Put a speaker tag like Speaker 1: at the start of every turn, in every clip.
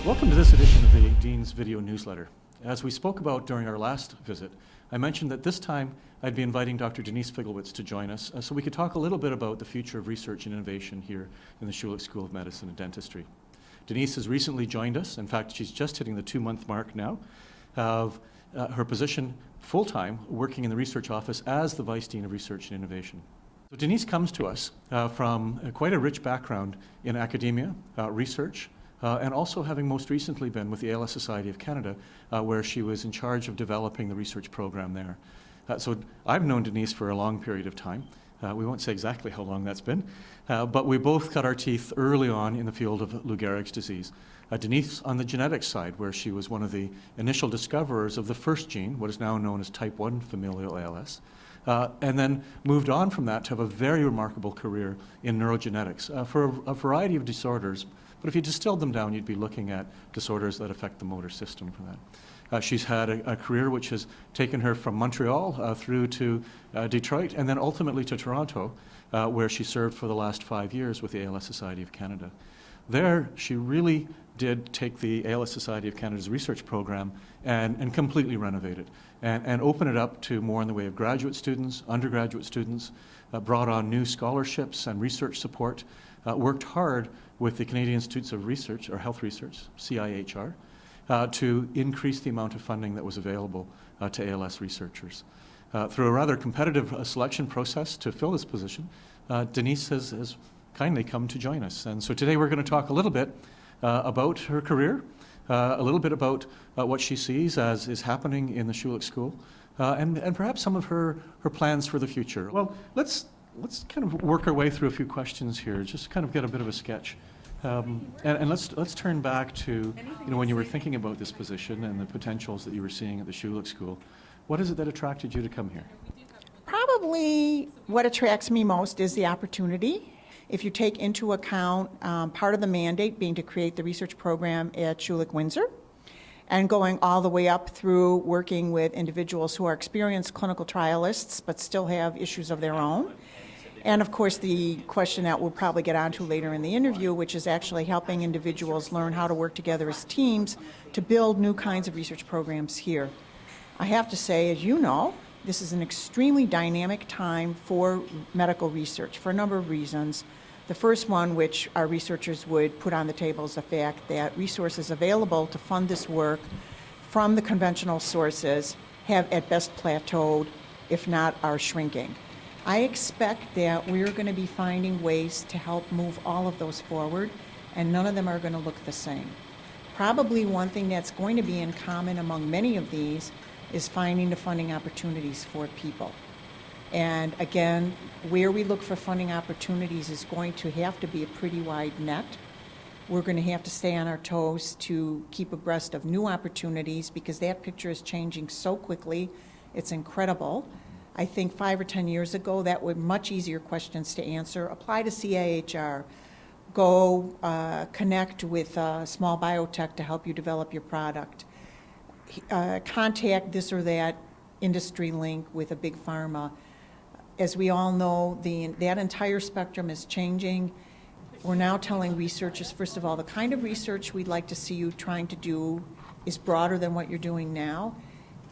Speaker 1: Welcome to this edition of the Dean's Video Newsletter. As we spoke about during our last visit, I mentioned that this time I'd be inviting Dr. Denise Figlewicz to join us so we could talk a little bit about the future of research and innovation here in the Schulich School of Medicine and Dentistry. Denise has recently joined us. In fact, she's just hitting the 2-month mark now of her position full-time working in the research office as the Vice Dean of Research and Innovation. So Denise comes to us from quite a rich background in academia, research, and also having most recently been with the ALS Society of Canada, where she was in charge of developing the research program there. So I've known Denise for a long period of time. We won't say exactly how long that's been, but we both cut our teeth early on in the field of Lou Gehrig's disease. Denise on the genetics side, where she was one of the initial discoverers of the first gene, what is now known as type 1 familial ALS, and then moved on from that to have a very remarkable career in neurogenetics for a variety of disorders. But if you distilled them down, you'd be looking at disorders that affect the motor system for that. She's had a career which has taken her from Montreal through to Detroit and then ultimately to Toronto, where she served for the last 5 years with the ALS Society of Canada. There, she really did take the ALS Society of Canada's research program and completely renovate it and open it up to more in the way of graduate students, undergraduate students, brought on new scholarships and research support, worked hard with the Canadian Institutes of Research, or Health Research, CIHR, to increase the amount of funding that was available to ALS researchers. Through a rather competitive selection process to fill this position, Denise has kindly come to join us. And so today we're going to talk a little bit about her career, a little bit about what she sees as is happening in the Schulich School, and perhaps some of her plans for the future. Well, let's kind of work our way through a few questions here, just kind of get a bit of a sketch. And let's turn back to, when you were thinking about this position and the potentials that you were seeing at the Schulich School, what is it that attracted you to come here?
Speaker 2: Probably what attracts me most is the opportunity. If you take into account part of the mandate being to create the research program at Schulich Windsor, and going all the way up through working with individuals who are experienced clinical trialists but still have issues of their own. And of course, the question that we'll probably get onto later in the interview, which is actually helping individuals learn how to work together as teams to build new kinds of research programs here. I have to say, as you know, this is an extremely dynamic time for medical research for a number of reasons. The first one, which our researchers would put on the table, is the fact that resources available to fund this work from the conventional sources have at best plateaued, if not are shrinking. I expect that we're going to be finding ways to help move all of those forward, and none of them are going to look the same. Probably one thing that's going to be in common among many of these is finding the funding opportunities for people. And again, where we look for funding opportunities is going to have to be a pretty wide net. We're going to have to stay on our toes to keep abreast of new opportunities because that picture is changing so quickly. It's incredible. I think 5 or 10 years ago, that were much easier questions to answer. Apply to CIHR, go connect with small biotech to help you develop your product, contact this or that industry link with a big pharma. As we all know, that entire spectrum is changing. We're now telling researchers, first of all, the kind of research we'd like to see you trying to do is broader than what you're doing now.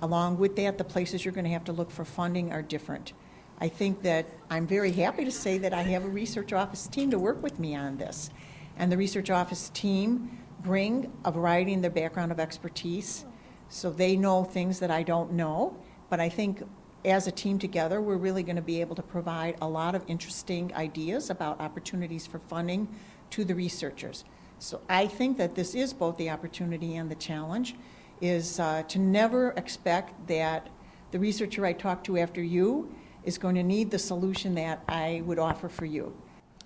Speaker 2: Along with that, the places you're going to have to look for funding are different. I think that I'm very happy to say that I have a research office team to work with me on this. And the research office team bring a variety in their background of expertise, so they know things that I don't know. But I think as a team together, we're really going to be able to provide a lot of interesting ideas about opportunities for funding to the researchers. So I think that this is both the opportunity and the challenge, is to never expect that the researcher I talk to after you is going to need the solution that I would offer for you.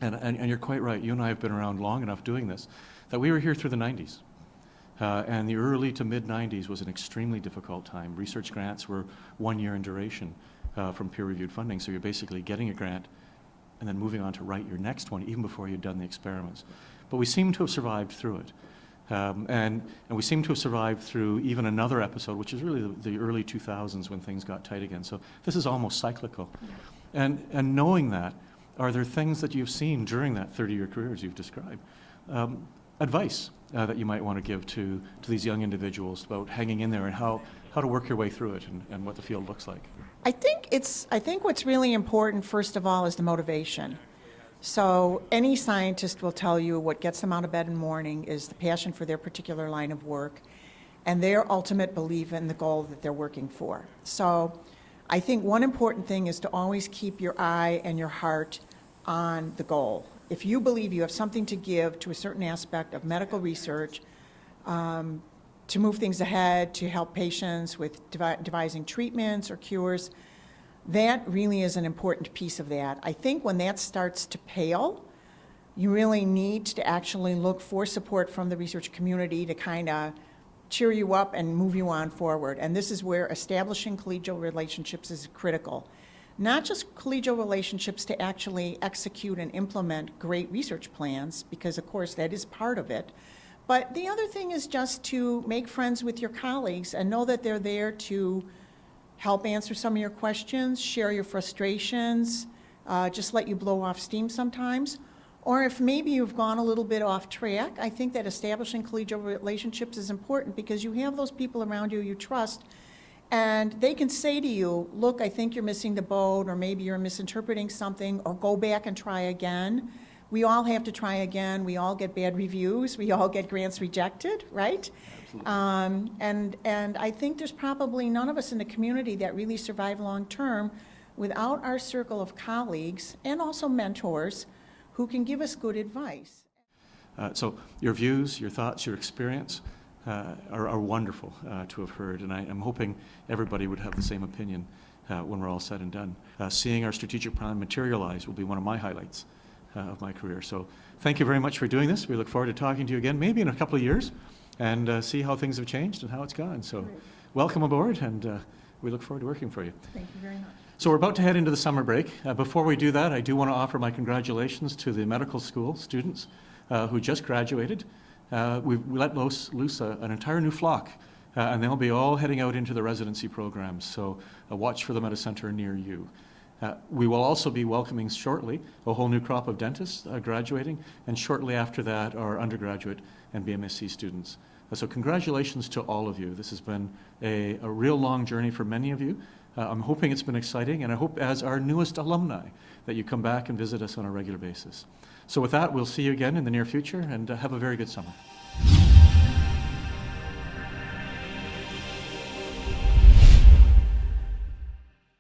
Speaker 1: And you're quite right. You and I have been around long enough doing this, that we were here through the 90s. And the early to mid-90s was an extremely difficult time. Research grants were 1 year in duration from peer-reviewed funding, so you're basically getting a grant and then moving on to write your next one even before you'd done the experiments. But we seem to have survived through it. And we seem to have survived through even another episode, which is really the early 2000s when things got tight again. So this is almost cyclical. And knowing that, are there things that you've seen during that 30-year career as you've described advice that you might want to give to these young individuals about hanging in there and how to work your way through it and what the field looks like?
Speaker 2: I think what's really important, first of all, is the motivation. So any scientist will tell you what gets them out of bed in the morning is the passion for their particular line of work and their ultimate belief in the goal that they're working for. So I think one important thing is to always keep your eye and your heart on the goal. If you believe you have something to give to a certain aspect of medical research, to move things ahead, to help patients with devising treatments or cures, that really is an important piece of that. I think when that starts to pale, you really need to actually look for support from the research community to kind of cheer you up and move you on forward. And this is where establishing collegial relationships is critical. Not just collegial relationships to actually execute and implement great research plans, because of course that is part of it, but the other thing is just to make friends with your colleagues and know that they're there to help answer some of your questions, share your frustrations, just let you blow off steam sometimes. Or if maybe you've gone a little bit off track, I think that establishing collegial relationships is important because you have those people around you trust, and they can say to you, look, I think you're missing the boat, or maybe you're misinterpreting something, or go back and try again. We all have to try again. We all get bad reviews. We all get grants rejected, right? And I think there's probably none of us in the community that really survive long term without our circle of colleagues and also mentors who can give us good advice.
Speaker 1: So your views, your thoughts, your experience are wonderful to have heard, and I'm hoping everybody would have the same opinion when we're all said and done. Seeing our strategic plan materialize will be one of my highlights of my career. So thank you very much for doing this. We look forward to talking to you again, maybe in a couple of years, and see how things have changed and how it's gone. So welcome aboard, and we look forward to working for you.
Speaker 2: Thank you very much.
Speaker 1: So we're about to head into the summer break. Before we do that, I do want to offer my congratulations to the medical school students who just graduated. We let loose an entire new flock, and they'll be all heading out into the residency programs, so watch for them at a center near you. We will also be welcoming shortly a whole new crop of dentists graduating, and shortly after that our undergraduate and BMSc students. So congratulations to all of you. This has been a real long journey for many of you. I'm hoping it's been exciting, and I hope as our newest alumni that you come back and visit us on a regular basis. So with that, we'll see you again in the near future, and have a very good summer.